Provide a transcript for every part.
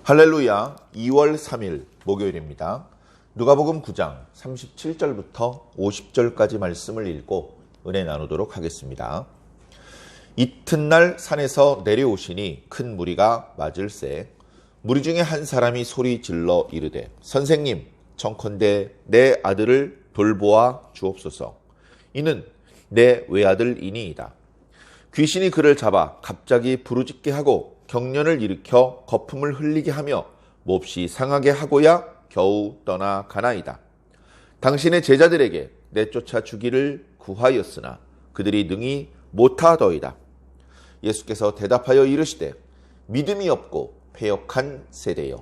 할렐루야. 2월 3일 목요일입니다. 누가복음 9장 37절부터 50절까지 말씀을 읽고 은혜 나누도록 하겠습니다. 이튿날 산에서 내려오시니 큰 무리가 맞을세 무리 중에 한 사람이 소리 질러 이르되 선생님 청컨대 내 아들을 돌보아 주옵소서. 이는 내 외아들이니이다. 귀신이 그를 잡아 갑자기 부르짖게 하고 경련을 일으켜 거품을 흘리게 하며 몹시 상하게 하고야 겨우 떠나가나이다. 당신의 제자들에게 내쫓아 주기를 구하였으나 그들이 능히 못하더이다. 예수께서 대답하여 이르시되 믿음이 없고 패역한 세대여,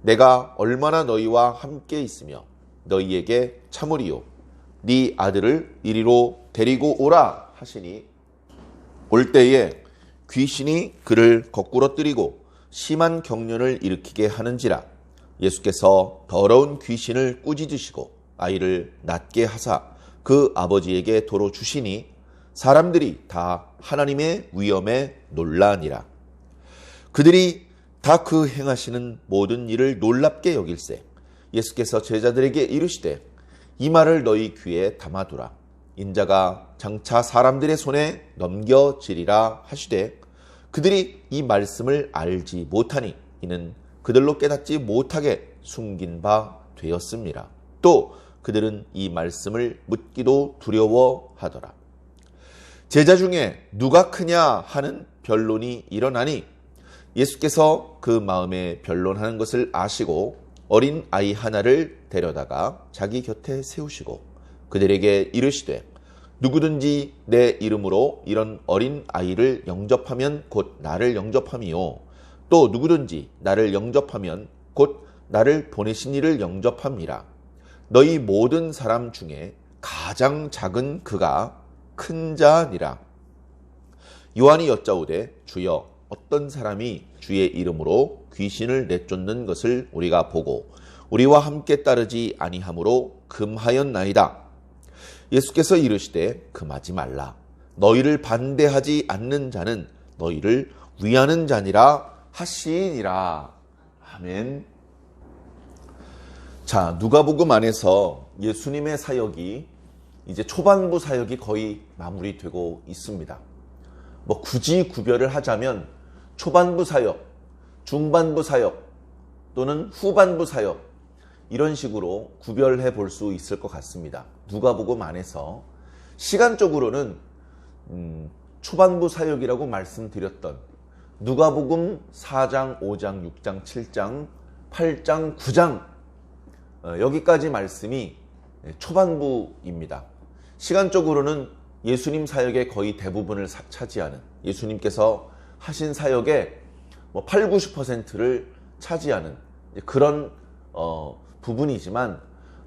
내가 얼마나 너희와 함께 있으며 너희에게 참으리요. 네 아들을 이리로 데리고 오라 하시니 올 때에 귀신이 그를 거꾸러뜨리고 심한 경련을 일으키게 하는지라. 예수께서 더러운 귀신을 꾸짖으시고 아이를 낫게 하사 그 아버지에게 도로 주시니 사람들이 다 하나님의 위엄에 놀라니라. 그들이 다 그 행하시는 모든 일을 놀랍게 여길세 예수께서 제자들에게 이르시되 이 말을 너희 귀에 담아두라. 인자가 장차 사람들의 손에 넘겨지리라 하시되 그들이 이 말씀을 알지 못하니 이는 그들로 깨닫지 못하게 숨긴 바 되었습니다. 또 그들은 이 말씀을 묻기도 두려워하더라. 제자 중에 누가 크냐 하는 변론이 일어나니 예수께서 그 마음에 변론하는 것을 아시고 어린 아이 하나를 데려다가 자기 곁에 세우시고 그들에게 이르시되 누구든지 내 이름으로 이런 어린 아이를 영접하면 곧 나를 영접함이요. 또 누구든지 나를 영접하면 곧 나를 보내신 이를 영접함이라. 너희 모든 사람 중에 가장 작은 그가 큰 자니라. 요한이 여짜오되 주여 어떤 사람이 주의 이름으로 귀신을 내쫓는 것을 우리가 보고 우리와 함께 따르지 아니하므로 금하였나이다. 예수께서 이르시되 금하지 말라. 너희를 반대하지 않는 자는 너희를 위하는 자니라 하시니라. 아멘. 자, 누가복음 안에서 예수님의 사역이 이제 초반부 사역이 거의 마무리되고 있습니다. 굳이 구별을 하자면 초반부 사역, 중반부 사역 또는 후반부 사역 이런 식으로 구별해 볼 수 있을 것 같습니다. 누가복음 안에서 시간적으로는 초반부 사역이라고 말씀드렸던 누가복음 4장, 5장, 6장, 7장, 8장, 9장 여기까지 말씀이 초반부입니다. 시간적으로는 예수님 사역의 거의 대부분을 차지하는, 예수님께서 하신 사역의 8, 90%를 차지하는 그런 부분이지만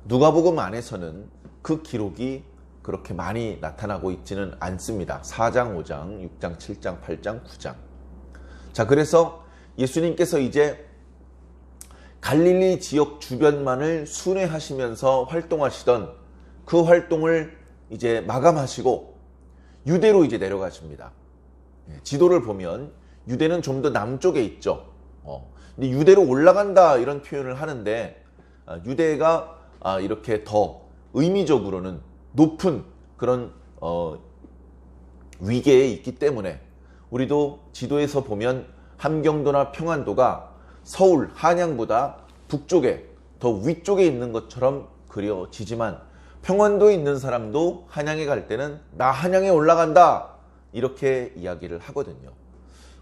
누가복음 안에서는 그 기록이 그렇게 많이 나타나고 있지는 않습니다. 4장, 5장, 6장, 7장, 8장, 9장. 자, 그래서 예수님께서 이제 갈릴리 지역 주변만을 순회하시면서 활동하시던 그 활동을 이제 마감하시고 유대로 이제 내려가십니다. 지도를 보면 유대는 좀 더 남쪽에 있죠. 근데 유대로 올라간다 이런 표현을 하는데 유대가 이렇게 더 의미적으로는 높은 그런 위계에 있기 때문에 우리도 지도에서 보면 함경도나 평안도가 서울, 한양보다 북쪽에 더 위쪽에 있는 것처럼 그려지지만 평안도에 있는 사람도 한양에 갈 때는 나 한양에 올라간다 이렇게 이야기를 하거든요.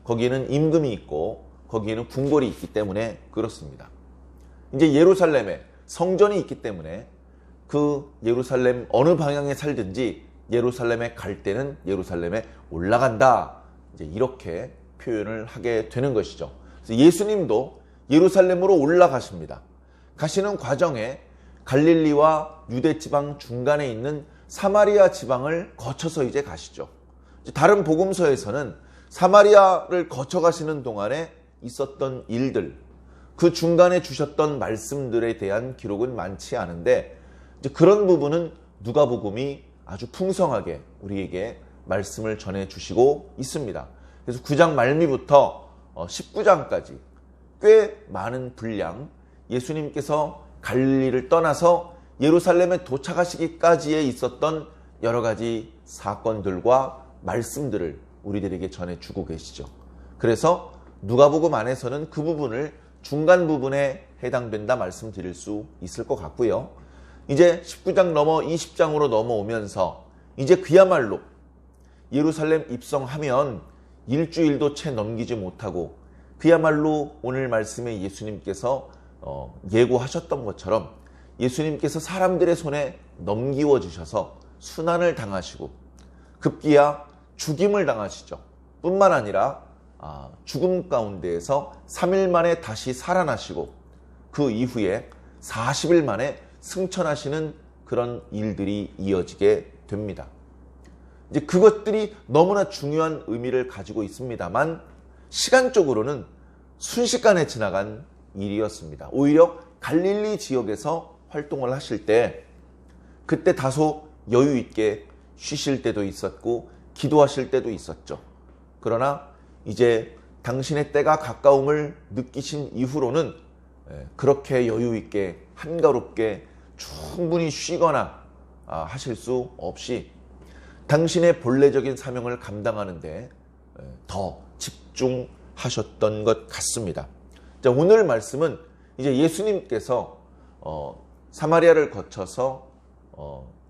거기에는 임금이 있고 거기에는 궁궐이 있기 때문에 그렇습니다. 이제 예루살렘에 성전이 있기 때문에 그 예루살렘 어느 방향에 살든지 예루살렘에 갈 때는 예루살렘에 올라간다. 이제 이렇게 표현을 하게 되는 것이죠. 그래서 예수님도 예루살렘으로 올라가십니다. 가시는 과정에 갈릴리와 유대 지방 중간에 있는 사마리아 지방을 거쳐서 이제 가시죠. 다른 복음서에서는 사마리아를 거쳐 가시는 동안에 있었던 일들, 그 중간에 주셨던 말씀들에 대한 기록은 많지 않은데 이제 그런 부분은 누가복음이 아주 풍성하게 우리에게 말씀을 전해주시고 있습니다. 그래서 9장 말미부터 19장까지 꽤 많은 분량, 예수님께서 갈릴리를 떠나서 예루살렘에 도착하시기까지에 있었던 여러 가지 사건들과 말씀들을 우리들에게 전해주고 계시죠. 그래서 누가복음 안에서는 그 부분을 중간 부분에 해당된다 말씀드릴 수 있을 것 같고요. 이제 19장 넘어 20장으로 넘어오면서 이제 그야말로 예루살렘 입성하면 일주일도 채 넘기지 못하고 그야말로 오늘 말씀에 예수님께서 예고하셨던 것처럼 예수님께서 사람들의 손에 넘기워 주셔서 순환을 당하시고 급기야 죽임을 당하시죠. 뿐만 아니라 죽음 가운데에서 3일 만에 다시 살아나시고 그 이후에 40일 만에 승천하시는 그런 일들이 이어지게 됩니다. 이제 그것들이 너무나 중요한 의미를 가지고 있습니다만 시간적으로는 순식간에 지나간 일이었습니다. 오히려 갈릴리 지역에서 활동을 하실 때 그때 다소 여유 있게 쉬실 때도 있었고 기도하실 때도 있었죠. 그러나 이제 당신의 때가 가까움을 느끼신 이후로는 그렇게 여유 있게 한가롭게 충분히 쉬거나 하실 수 없이 당신의 본래적인 사명을 감당하는데 더 집중하셨던 것 같습니다. 자, 오늘 말씀은 이제 예수님께서 사마리아를 거쳐서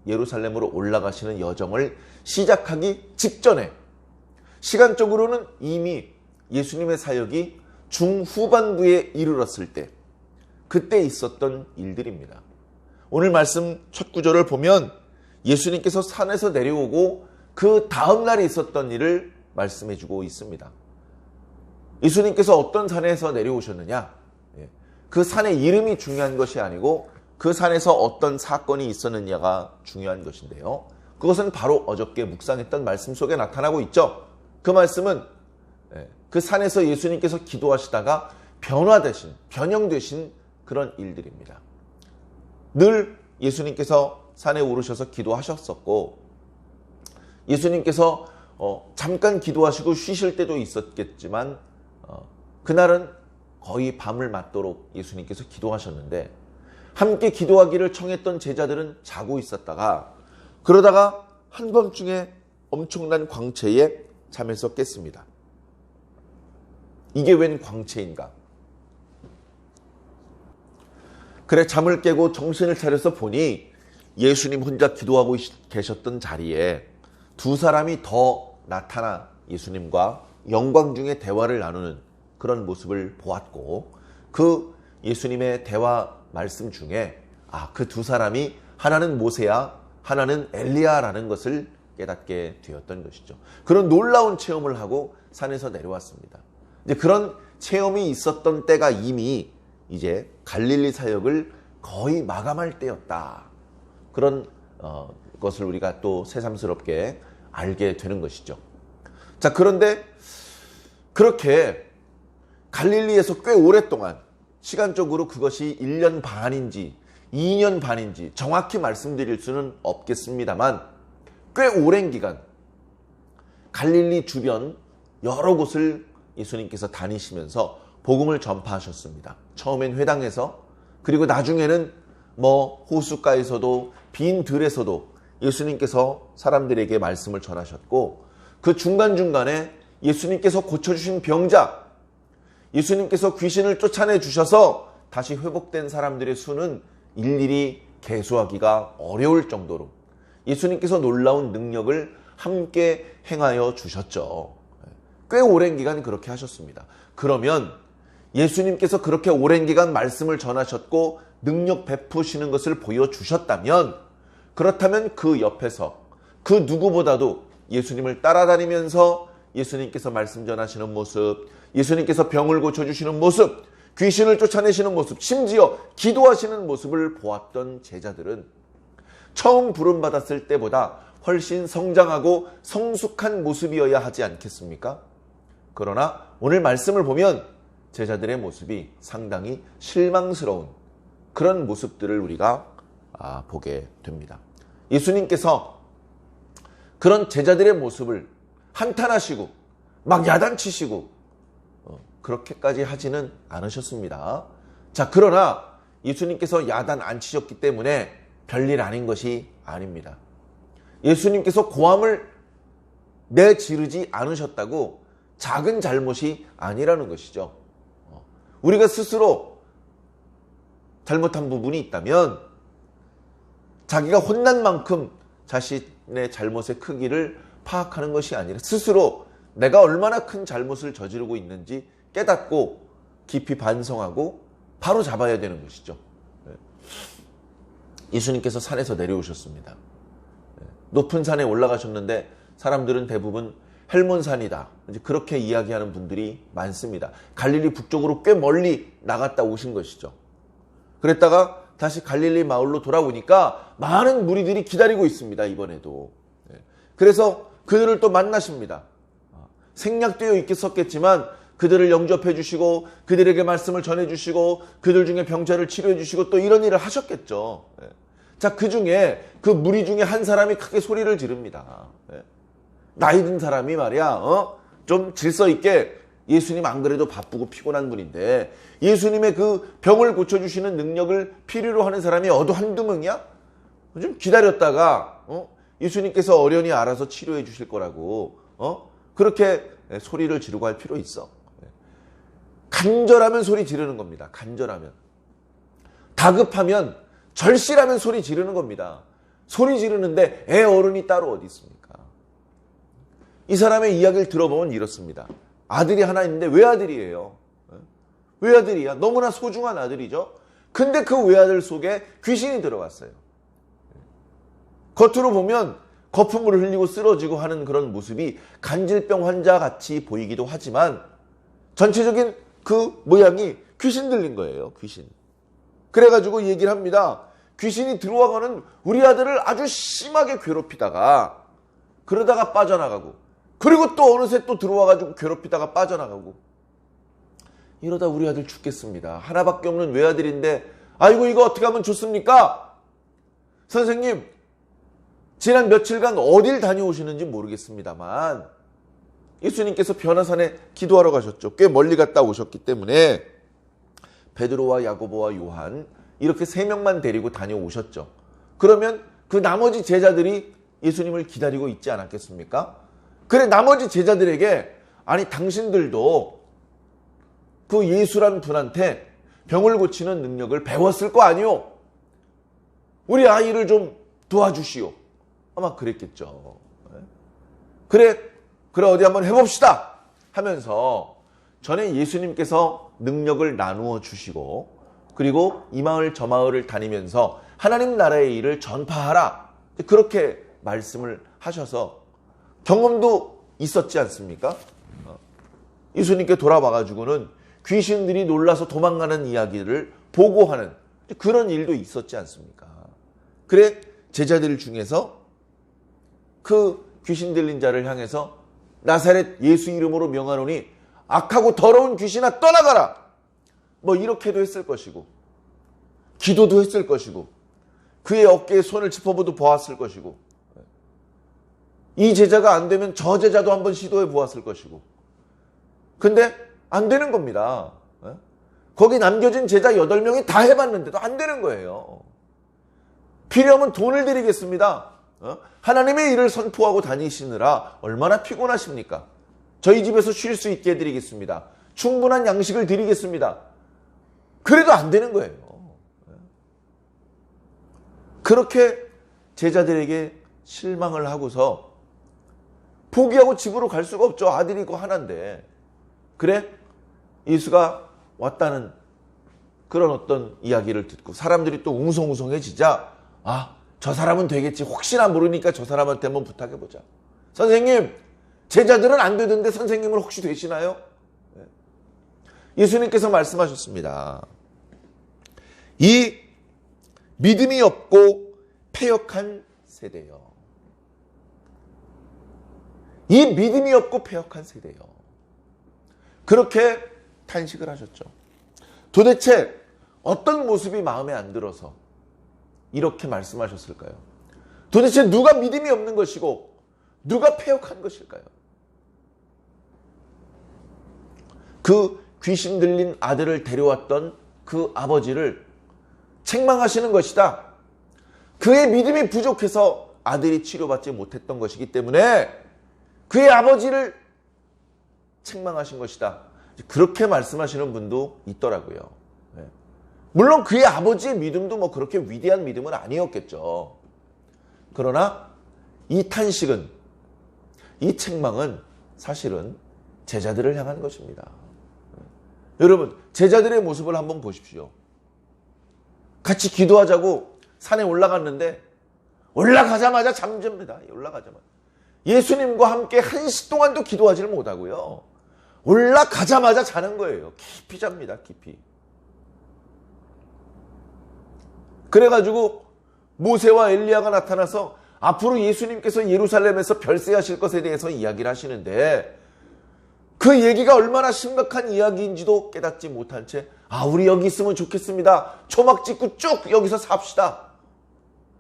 예루살렘으로 올라가시는 여정을 시작하기 직전에 시간적으로는 이미 예수님의 사역이 중후반부에 이르렀을 때 그때 있었던 일들입니다. 오늘 말씀 첫 구절을 보면 예수님께서 산에서 내려오고 그 다음 날에 있었던 일을 말씀해 주고 있습니다. 예수님께서 어떤 산에서 내려오셨느냐? 그 산의 이름이 중요한 것이 아니고 그 산에서 어떤 사건이 있었느냐가 중요한 것인데요. 그것은 바로 어저께 묵상했던 말씀 속에 나타나고 있죠. 그 말씀은 그 산에서 예수님께서 기도하시다가 변형되신 그런 일들입니다. 늘 예수님께서 산에 오르셔서 기도하셨었고 예수님께서 잠깐 기도하시고 쉬실 때도 있었겠지만 그날은 거의 밤을 맞도록 예수님께서 기도하셨는데 함께 기도하기를 청했던 제자들은 자고 있었다가 그러다가 한밤중에 엄청난 광채에 잠에서 깼습니다. 이게 웬 광채인가? 그래 잠을 깨고 정신을 차려서 보니 예수님 혼자 기도하고 계셨던 자리에 두 사람이 더 나타나 예수님과 영광 중에 대화를 나누는 그런 모습을 보았고 그 예수님의 대화 말씀 중에 그 두 사람이 하나는 모세야 하나는 엘리야라는 것을 깨닫게 되었던 것이죠. 그런 놀라운 체험을 하고 산에서 내려왔습니다. 이제 그런 체험이 있었던 때가 이미 이제 갈릴리 사역을 거의 마감할 때였다. 그런 것을 우리가 또 새삼스럽게 알게 되는 것이죠. 자, 그런데 그렇게 갈릴리에서 꽤 오랫동안 시간적으로 그것이 1년 반인지 2년 반인지 정확히 말씀드릴 수는 없겠습니다만 꽤 오랜 기간 갈릴리 주변 여러 곳을 예수님께서 다니시면서 복음을 전파하셨습니다. 처음엔 회당에서 그리고 나중에는 호숫가에서도 빈 들에서도 예수님께서 사람들에게 말씀을 전하셨고 그 중간중간에 예수님께서 고쳐주신 병자 예수님께서 귀신을 쫓아내 주셔서 다시 회복된 사람들의 수는 일일이 계수하기가 어려울 정도로 예수님께서 놀라운 능력을 함께 행하여 주셨죠. 꽤 오랜 기간 그렇게 하셨습니다. 그러면 예수님께서 그렇게 오랜 기간 말씀을 전하셨고 능력 베푸시는 것을 보여주셨다면 그렇다면 그 옆에서 그 누구보다도 예수님을 따라다니면서 예수님께서 말씀 전하시는 모습, 예수님께서 병을 고쳐주시는 모습, 귀신을 쫓아내시는 모습, 심지어 기도하시는 모습을 보았던 제자들은 처음 부름받았을 때보다 훨씬 성장하고 성숙한 모습이어야 하지 않겠습니까? 그러나 오늘 말씀을 보면 제자들의 모습이 상당히 실망스러운 그런 모습들을 우리가 보게 됩니다. 예수님께서 그런 제자들의 모습을 한탄하시고 막 야단치시고 그렇게까지 하지는 않으셨습니다. 자, 그러나 예수님께서 야단 안 치셨기 때문에 별일 아닌 것이 아닙니다. 예수님께서 고함을 내지르지 않으셨다고 작은 잘못이 아니라는 것이죠. 우리가 스스로 잘못한 부분이 있다면 자기가 혼난 만큼 자신의 잘못의 크기를 파악하는 것이 아니라 스스로 내가 얼마나 큰 잘못을 저지르고 있는지 깨닫고 깊이 반성하고 바로 잡아야 되는 것이죠. 예수님께서 산에서 내려오셨습니다. 높은 산에 올라가셨는데 사람들은 대부분 헬몬산이다, 이제 그렇게 이야기하는 분들이 많습니다. 갈릴리 북쪽으로 꽤 멀리 나갔다 오신 것이죠. 그랬다가 다시 갈릴리 마을로 돌아오니까 많은 무리들이 기다리고 있습니다. 이번에도. 그래서 그들을 또 만나십니다. 생략되어 있겠었겠지만 그들을 영접해 주시고 그들에게 말씀을 전해 주시고 그들 중에 병자를 치료해 주시고 또 이런 일을 하셨겠죠. 자, 그 중에 그 무리 중에 한 사람이 크게 소리를 지릅니다. 나이 든 사람이 말이야, 좀 질서 있게, 예수님 안 그래도 바쁘고 피곤한 분인데 예수님의 그 병을 고쳐주시는 능력을 필요로 하는 사람이 한두 명이야? 좀 기다렸다가 예수님께서 어련히 알아서 치료해 주실 거라고 그렇게 소리를 지르고 할 필요 있어. 간절하면 소리 지르는 겁니다. 간절하면. 다급하면, 절실하면 소리 지르는 겁니다. 소리 지르는데 애 어른이 따로 어디 있습니까? 이 사람의 이야기를 들어보면 이렇습니다. 아들이 하나 있는데 외아들이에요. 외아들이야. 너무나 소중한 아들이죠. 근데 그 외아들 속에 귀신이 들어갔어요. 겉으로 보면 거품을 흘리고 쓰러지고 하는 그런 모습이 간질병 환자 같이 보이기도 하지만 전체적인 그 모양이 귀신 들린 거예요. 귀신. 그래가지고 얘기를 합니다. 귀신이 들어와가는 우리 아들을 아주 심하게 괴롭히다가 그러다가 빠져나가고 그리고 또 어느새 또 들어와가지고 괴롭히다가 빠져나가고 이러다 우리 아들 죽겠습니다. 하나밖에 없는 외아들인데 아이고 이거 어떻게 하면 좋습니까? 선생님, 지난 며칠간 어딜 다녀오시는지 모르겠습니다만 예수님께서 변화산에 기도하러 가셨죠. 꽤 멀리 갔다 오셨기 때문에 베드로와 야고보와 요한 이렇게 3명만 데리고 다녀오셨죠. 그러면 그 나머지 제자들이 예수님을 기다리고 있지 않았겠습니까? 그래, 나머지 제자들에게 아니 당신들도 그 예수라는 분한테 병을 고치는 능력을 배웠을 거 아니오? 우리 아이를 좀 도와주시오. 아마 그랬겠죠. 그래 어디 한번 해봅시다 하면서 전에 예수님께서 능력을 나누어 주시고 그리고 이 마을 저 마을을 다니면서 하나님 나라의 일을 전파하라, 그렇게 말씀을 하셔서 경험도 있었지 않습니까? 예수님께 돌아와가지고는 귀신들이 놀라서 도망가는 이야기를 보고하는 그런 일도 있었지 않습니까? 그래 제자들 중에서 그 귀신 들린 자를 향해서 나사렛 예수 이름으로 명하노니 악하고 더러운 귀신아 떠나가라, 뭐 이렇게도 했을 것이고 기도도 했을 것이고 그의 어깨에 손을 짚어보도 보았을 것이고 이 제자가 안 되면 저 제자도 한번 시도해 보았을 것이고 근데 안 되는 겁니다. 거기 남겨진 제자 8명이 다 해봤는데도 안 되는 거예요. 필요하면 돈을 드리겠습니다. 하나님의 일을 선포하고 다니시느라 얼마나 피곤하십니까? 저희 집에서 쉴 수 있게 해드리겠습니다. 충분한 양식을 드리겠습니다. 그래도 안 되는 거예요. 그렇게 제자들에게 실망을 하고서 포기하고 집으로 갈 수가 없죠. 아들이 그 하나인데. 그래 예수가 왔다는 그런 어떤 이야기를 듣고 사람들이 또 웅성웅성해지자 저 사람은 되겠지. 혹시나 모르니까 저 사람한테 한번 부탁해보자. 선생님, 제자들은 안 되던데 선생님은 혹시 되시나요? 예수님께서 말씀하셨습니다. 이 믿음이 없고 패역한 세대요. 이 믿음이 없고 패역한 세대요. 그렇게 탄식을 하셨죠. 도대체 어떤 모습이 마음에 안 들어서 이렇게 말씀하셨을까요? 도대체 누가 믿음이 없는 것이고 누가 패역한 것일까요? 그 귀신 들린 아들을 데려왔던 그 아버지를 책망하시는 것이다. 그의 믿음이 부족해서 아들이 치료받지 못했던 것이기 때문에 그의 아버지를 책망하신 것이다. 그렇게 말씀하시는 분도 있더라고요. 물론 그의 아버지의 믿음도 뭐 그렇게 위대한 믿음은 아니었겠죠. 그러나 이 탄식은, 이 책망은 사실은 제자들을 향한 것입니다. 여러분, 제자들의 모습을 한번 보십시오. 같이 기도하자고 산에 올라갔는데 올라가자마자 잠듭니다. 올라가자마자. 예수님과 함께 1시 동안도 기도하지를 못하고요. 올라가자마자 자는 거예요. 깊이 잡니다. 깊이. 그래가지고 모세와 엘리야가 나타나서 앞으로 예수님께서 예루살렘에서 별세하실 것에 대해서 이야기를 하시는데 그 얘기가 얼마나 심각한 이야기인지도 깨닫지 못한 채 우리 여기 있으면 좋겠습니다. 초막 짓고 쭉 여기서 삽시다.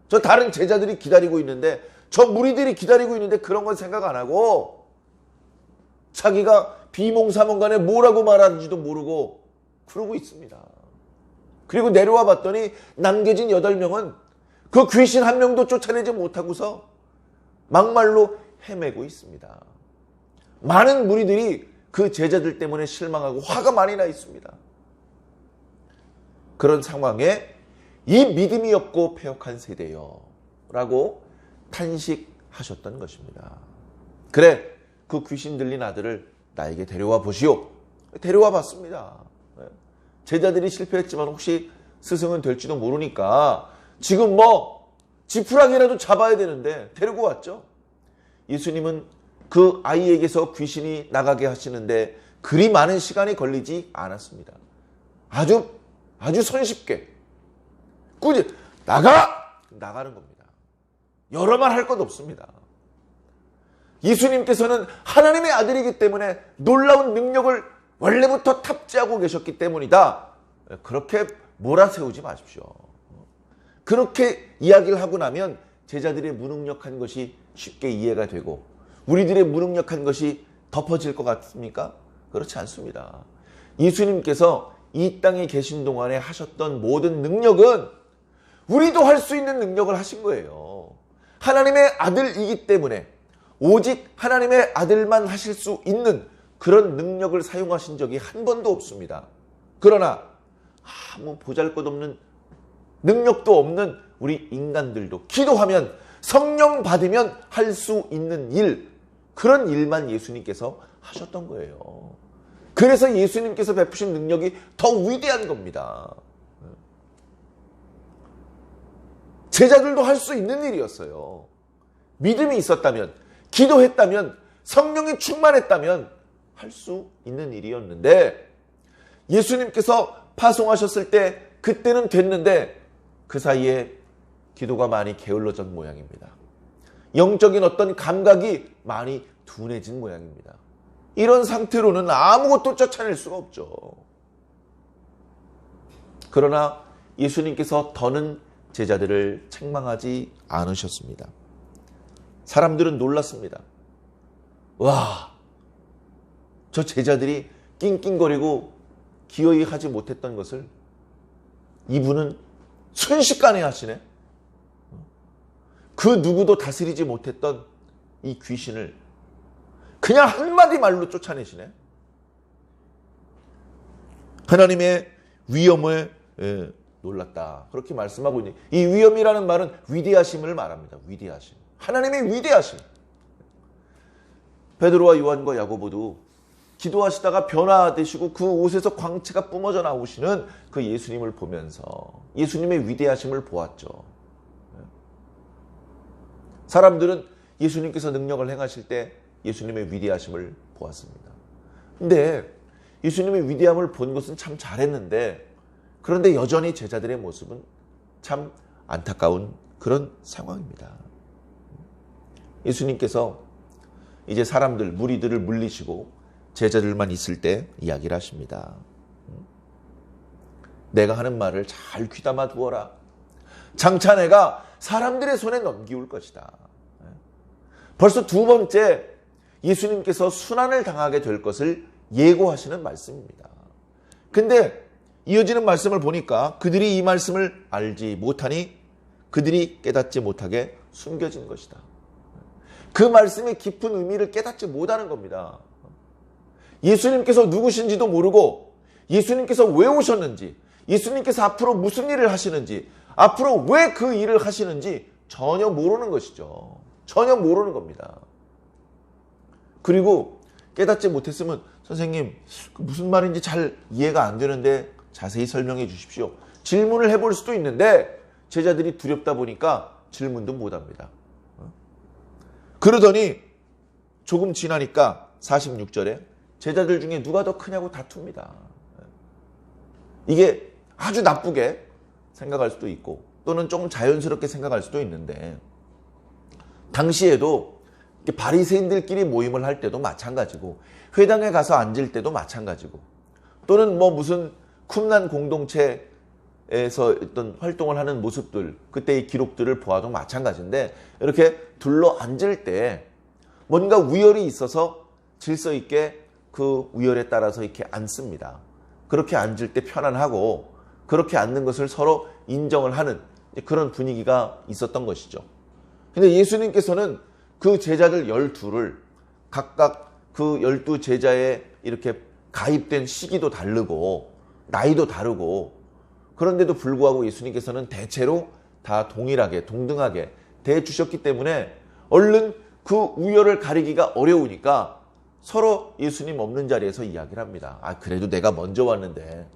저 다른 제자들이 기다리고 있는데, 저 무리들이 기다리고 있는데 그런 건 생각 안 하고 자기가 비몽사몽간에 뭐라고 말하는지도 모르고 그러고 있습니다. 그리고 내려와 봤더니 남겨진 8명은 그 귀신 한 명도 쫓아내지 못하고서 막말로 헤매고 있습니다. 많은 무리들이 그 제자들 때문에 실망하고 화가 많이 나 있습니다. 그런 상황에 이 믿음이 없고 패역한 세대여 라고 탄식하셨던 것입니다. 그래, 그 귀신 들린 아들을 나에게 데려와 보시오. 데려와 봤습니다. 제자들이 실패했지만 혹시 스승은 될지도 모르니까 지금 뭐 지푸라기라도 잡아야 되는데 데리고 왔죠. 예수님은 그 아이에게서 귀신이 나가게 하시는데 그리 많은 시간이 걸리지 않았습니다. 아주 손쉽게 꾸짖 나가는 겁니다. 여러 말 할 것 없습니다. 예수님께서는 하나님의 아들이기 때문에 놀라운 능력을 원래부터 탑재하고 계셨기 때문이다. 그렇게 몰아세우지 마십시오. 그렇게 이야기를 하고 나면 제자들의 무능력한 것이 쉽게 이해가 되고 우리들의 무능력한 것이 덮어질 것 같습니까? 그렇지 않습니다. 예수님께서 이 땅에 계신 동안에 하셨던 모든 능력은 우리도 할 수 있는 능력을 하신 거예요. 하나님의 아들이기 때문에 오직 하나님의 아들만 하실 수 있는 그런 능력을 사용하신 적이 한 번도 없습니다. 그러나 아무 보잘것없는 능력도 없는 우리 인간들도 기도하면 성령 받으면 할 수 있는 일, 그런 일만 예수님께서 하셨던 거예요. 그래서 예수님께서 베푸신 능력이 더 위대한 겁니다. 제자들도 할 수 있는 일이었어요. 믿음이 있었다면, 기도했다면, 성령이 충만했다면 할 수 있는 일이었는데 예수님께서 파송하셨을 때 그때는 됐는데 그 사이에 기도가 많이 게을러진 모양입니다. 영적인 어떤 감각이 많이 둔해진 모양입니다. 이런 상태로는 아무것도 쫓아낼 수가 없죠. 그러나 예수님께서 더는 제자들을 책망하지 않으셨습니다. 사람들은 놀랐습니다. 와, 저 제자들이 낑낑거리고 기어이 하지 못했던 것을 이분은 순식간에 하시네. 그 누구도 다스리지 못했던 이 귀신을 그냥 한마디 말로 쫓아내시네. 하나님의 위엄을 놀랐다. 그렇게 말씀하고 있니. 이 위엄이라는 말은 위대하심을 말합니다. 위대하심. 하나님의 위대하심. 베드로와 요한과 야고보도 기도하시다가 변화되시고 그 옷에서 광채가 뿜어져 나오시는 그 예수님을 보면서 예수님의 위대하심을 보았죠. 사람들은 예수님께서 능력을 행하실 때 예수님의 위대하심을 보았습니다. 근데 예수님의 위대함을 본 것은 참 잘했는데 그런데 여전히 제자들의 모습은 참 안타까운 그런 상황입니다. 예수님께서 이제 사람들, 무리들을 물리시고 제자들만 있을 때 이야기를 하십니다. 내가 하는 말을 잘 귀담아 두어라. 장차 내가 사람들의 손에 넘기울 것이다. 벌써 두 번째 예수님께서 순환을 당하게 될 것을 예고하시는 말씀입니다. 근데 이어지는 말씀을 보니까 그들이 이 말씀을 알지 못하니 그들이 깨닫지 못하게 숨겨진 것이다. 그 말씀의 깊은 의미를 깨닫지 못하는 겁니다. 예수님께서 누구신지도 모르고 예수님께서 왜 오셨는지, 예수님께서 앞으로 무슨 일을 하시는지, 앞으로 왜 그 일을 하시는지 전혀 모르는 것이죠. 전혀 모르는 겁니다. 그리고 깨닫지 못했으면 선생님 무슨 말인지 잘 이해가 안 되는데 자세히 설명해 주십시오. 질문을 해볼 수도 있는데 제자들이 두렵다 보니까 질문도 못합니다. 그러더니 조금 지나니까 46절에 제자들 중에 누가 더 크냐고 다툽니다. 이게 아주 나쁘게 생각할 수도 있고 또는 조금 자연스럽게 생각할 수도 있는데 당시에도 바리새인들끼리 모임을 할 때도 마찬가지고 회당에 가서 앉을 때도 마찬가지고 또는 뭐 무슨 쿰난 공동체에서 어떤 활동을 하는 모습들 그때의 기록들을 보아도 마찬가지인데 이렇게 둘러 앉을 때 뭔가 우열이 있어서 질서 있게 그 우열에 따라서 이렇게 앉습니다. 그렇게 앉을 때 편안하고 그렇게 앉는 것을 서로 인정을 하는 그런 분위기가 있었던 것이죠. 근데 예수님께서는 그 제자들 12를 각각 그 12제자에 이렇게 가입된 시기도 다르고 나이도 다르고 그런데도 불구하고 예수님께서는 대체로 다 동일하게 동등하게 대해주셨기 때문에 얼른 그 우열을 가리기가 어려우니까 서로 예수님 없는 자리에서 이야기를 합니다. 아 그래도 내가 먼저 왔는데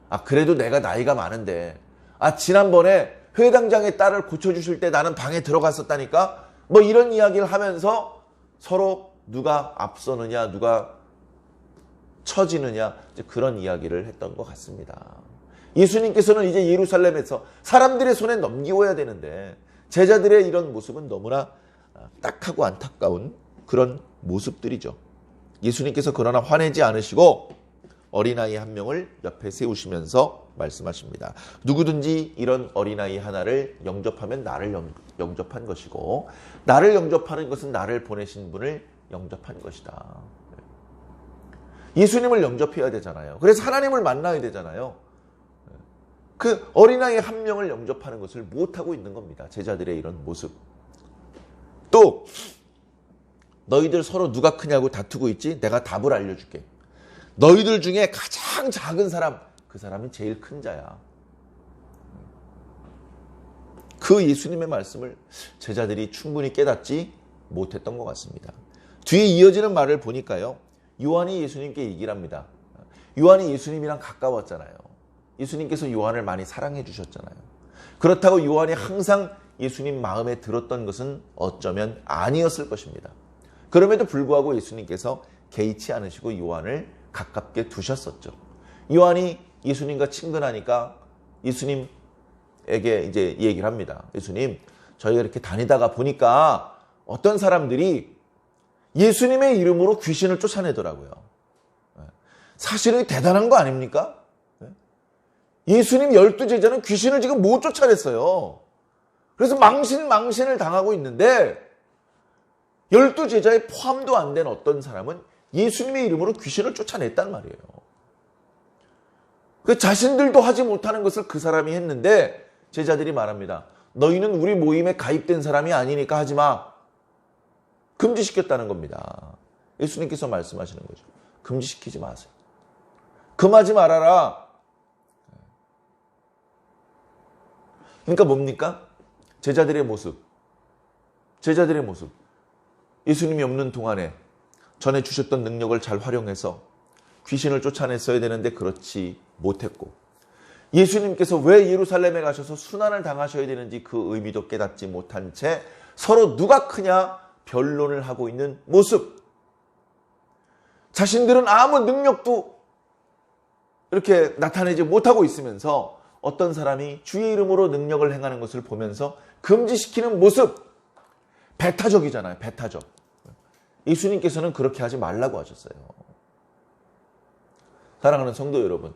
아 그래도 내가 나이가 많은데 아 지난번에 회당장의 딸을 고쳐주실 때 나는 방에 들어갔었다니까 뭐 이런 이야기를 하면서 서로 누가 앞서느냐 누가 처지느냐 그런 이야기를 했던 것 같습니다. 예수님께서는 이제 예루살렘에서 사람들의 손에 넘기워야 되는데 제자들의 이런 모습은 너무나 딱하고 안타까운 그런 모습들이죠. 예수님께서 그러나 화내지 않으시고 어린아이 한 명을 옆에 세우시면서 말씀하십니다. 누구든지 이런 어린아이 하나를 영접하면 나를 영접한 것이고 나를 영접하는 것은 나를 보내신 분을 영접한 것이다. 예수님을 영접해야 되잖아요. 그래서 하나님을 만나야 되잖아요. 그 어린아이 한 명을 영접하는 것을 못하고 있는 겁니다. 제자들의 이런 모습. 또 너희들 서로 누가 크냐고 다투고 있지? 내가 답을 알려줄게. 너희들 중에 가장 작은 사람, 그 사람이 제일 큰 자야. 그 예수님의 말씀을 제자들이 충분히 깨닫지 못했던 것 같습니다. 뒤에 이어지는 말을 보니까요. 요한이 예수님께 얘기를 합니다. 요한이 예수님이랑 가까웠잖아요. 예수님께서 요한을 많이 사랑해 주셨잖아요. 그렇다고 요한이 항상 예수님 마음에 들었던 것은 어쩌면 아니었을 것입니다. 그럼에도 불구하고 예수님께서 개의치 않으시고 요한을 가깝게 두셨었죠. 요한이 예수님과 친근하니까 예수님에게 이제 얘기를 합니다. 예수님, 저희가 이렇게 다니다가 보니까 어떤 사람들이 예수님의 이름으로 귀신을 쫓아내더라고요. 사실은 대단한 거 아닙니까? 예수님 12제자는 귀신을 지금 못 쫓아냈어요. 그래서 망신을 당하고 있는데 12제자에 포함도 안 된 어떤 사람은 예수님의 이름으로 귀신을 쫓아냈단 말이에요. 그 자신들도 하지 못하는 것을 그 사람이 했는데 제자들이 말합니다. 너희는 우리 모임에 가입된 사람이 아니니까 하지 마. 금지시켰다는 겁니다. 예수님께서 말씀하시는 거죠. 금지시키지 마세요. 금하지 말아라. 그러니까 뭡니까? 제자들의 모습. 예수님이 없는 동안에 전에 주셨던 능력을 잘 활용해서 귀신을 쫓아냈어야 되는데 그렇지 못했고 예수님께서 왜 예루살렘에 가셔서 순환을 당하셔야 되는지 그 의미도 깨닫지 못한 채 서로 누가 크냐 변론을 하고 있는 모습. 자신들은 아무 능력도 이렇게 나타내지 못하고 있으면서 어떤 사람이 주의 이름으로 능력을 행하는 것을 보면서 금지시키는 모습. 배타적이잖아요. 배타적. 예수님께서는 그렇게 하지 말라고 하셨어요. 사랑하는 성도 여러분,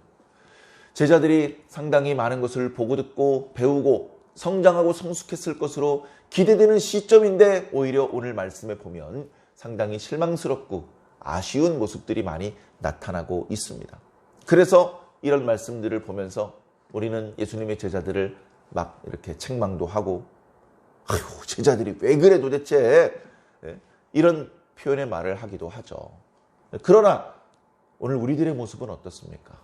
제자들이 상당히 많은 것을 보고 듣고 배우고 성장하고 성숙했을 것으로 기대되는 시점인데 오히려 오늘 말씀에 보면 상당히 실망스럽고 아쉬운 모습들이 많이 나타나고 있습니다. 그래서 이런 말씀들을 보면서 우리는 예수님의 제자들을 막 이렇게 책망도 하고, 아유, 제자들이 왜 그래 도대체, 이런 표현의 말을 하기도 하죠. 그러나 오늘 우리들의 모습은 어떻습니까?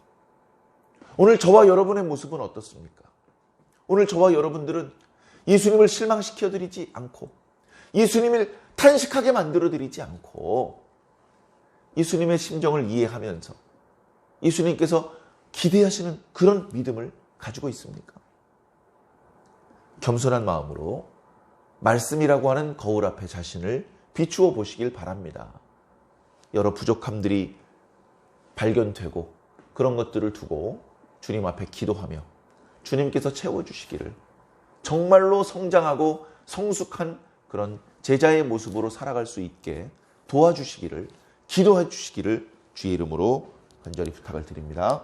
오늘 저와 여러분의 모습은 어떻습니까? 오늘 저와 여러분들은 예수님을 실망시켜드리지 않고, 예수님을 탄식하게 만들어드리지 않고, 예수님의 심정을 이해하면서 예수님께서 기대하시는 그런 믿음을 가지고 있습니까? 겸손한 마음으로 말씀이라고 하는 거울 앞에 자신을 비추어 보시길 바랍니다. 여러 부족함들이 발견되고 그런 것들을 두고 주님 앞에 기도하며 주님께서 채워주시기를, 정말로 성장하고 성숙한 그런 제자의 모습으로 살아갈 수 있게 도와주시기를, 기도해 주시기를 주의 이름으로 간절히 부탁을 드립니다.